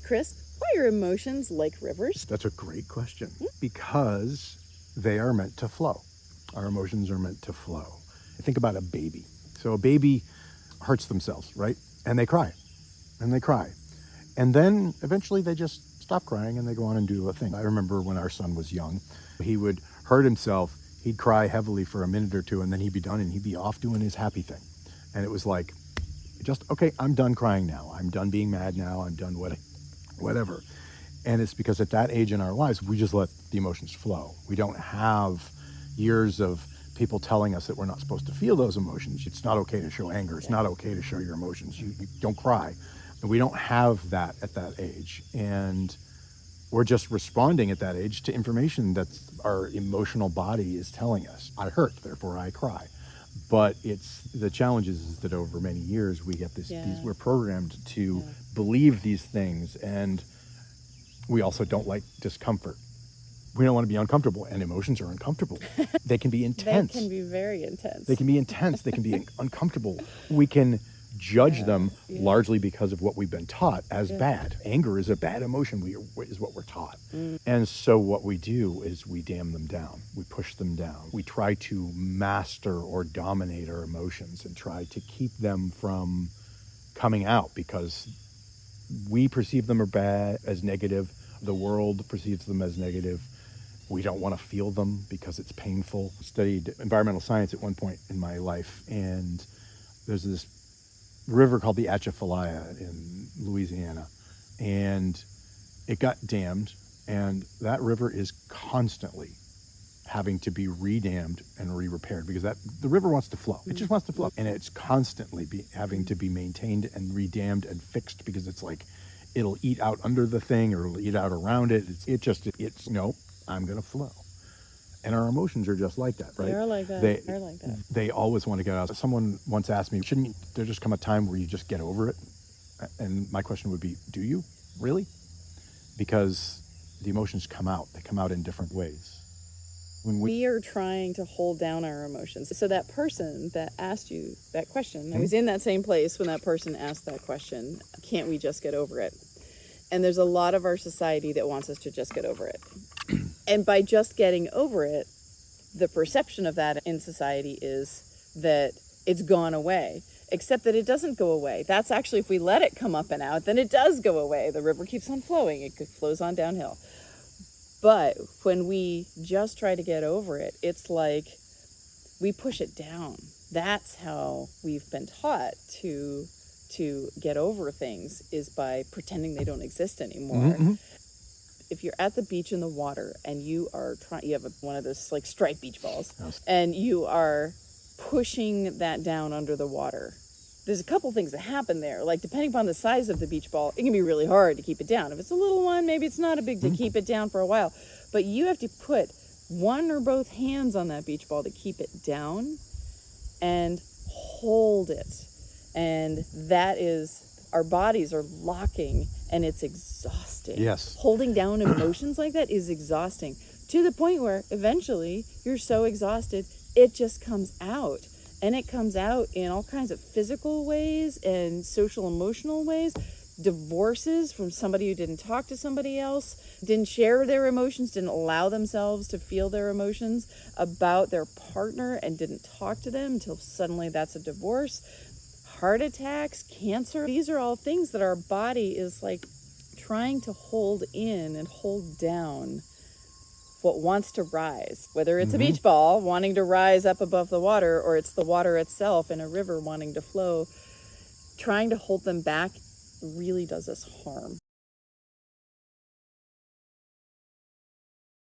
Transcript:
Hey, Chris, why are emotions like rivers? That's a great question. Because they are meant to flow. Our emotions are meant to flow. Think about a baby. So a baby hurts themselves, right? And they cry, and they cry. And then eventually they just stop crying and they go on and do a thing. I remember when our son was young, he would hurt himself. He'd cry heavily for a minute or two, and then he'd be done and he'd be off doing his happy thing. And it was like, okay, I'm done crying now. I'm done being mad now. I'm done whatever. And it's because at that age in our lives, we just let the emotions flow. We don't have years of people telling us that we're not supposed to feel those emotions. It's not okay to show anger. It's not okay to show your emotions. You don't cry. And we don't have that at that age. And we're just responding at that age to information that our emotional body is telling us. I hurt, therefore I cry. But the challenge is that over many years we get we're programmed to believe these things, and we also don't like discomfort. We don't want to be uncomfortable, and emotions are uncomfortable. They can be intense. They can be very intense. They can be intense. They can be uncomfortable. We can judge them largely because of what we've been taught as bad. Anger is a bad emotion, is what we're taught. And so what we do is we dam them down. We push them down. We try to master or dominate our emotions and try to keep them from coming out because we perceive them as negative. The world perceives them as negative. We don't want to feel them because it's painful. I studied environmental science at one point in my life, and there's this river called the Atchafalaya in Louisiana, and it got dammed, and that river is constantly having to be re-dammed and re-repaired because the river wants to flow. It just wants to flow, and it's constantly having to be maintained and re-dammed and fixed because it's like it'll eat out under the thing or it'll eat out around it. It's no, I'm gonna flow. And our emotions are just like that, right? They're like that. They always want to get out. Someone once asked me, shouldn't there just come a time where you just get over it? And my question would be, do you really? Because the emotions come out. They come out in different ways. When we are trying to hold down our emotions. So that person that asked you that question, I was in that same place when that person asked that question, can't we just get over it? And there's a lot of our society that wants us to just get over it. And by just getting over it, the perception of that in society is that it's gone away, except that it doesn't go away. That's actually, if we let it come up and out, then it does go away. The river keeps on flowing. It flows on downhill. But when we just try to get over it, it's like we push it down. That's how we've been taught to get over things, is by pretending they don't exist anymore. Mm-hmm. If you're at the beach in the water and you have one of those like striped beach balls, and you are pushing that down under the water, there's a couple things that happen there. Like, depending upon the size of the beach ball, it can be really hard to keep it down. If it's a little one, maybe it's not a big deal to keep it down for a while. But you have to put one or both hands on that beach ball to keep it down and hold it. And that is, our bodies are locking, and it's exhausting. Yes. Holding down emotions like that is exhausting, to the point where eventually you're so exhausted, it just comes out. And it comes out in all kinds of physical ways and social emotional ways. Divorces from somebody who didn't talk to somebody else, didn't share their emotions, didn't allow themselves to feel their emotions about their partner, and didn't talk to them until suddenly that's a divorce. Heart attacks, cancer. These are all things that our body is like trying to hold in and hold down what wants to rise, whether it's a beach ball wanting to rise up above the water, or it's the water itself in a river wanting to flow. Trying to hold them back really does us harm.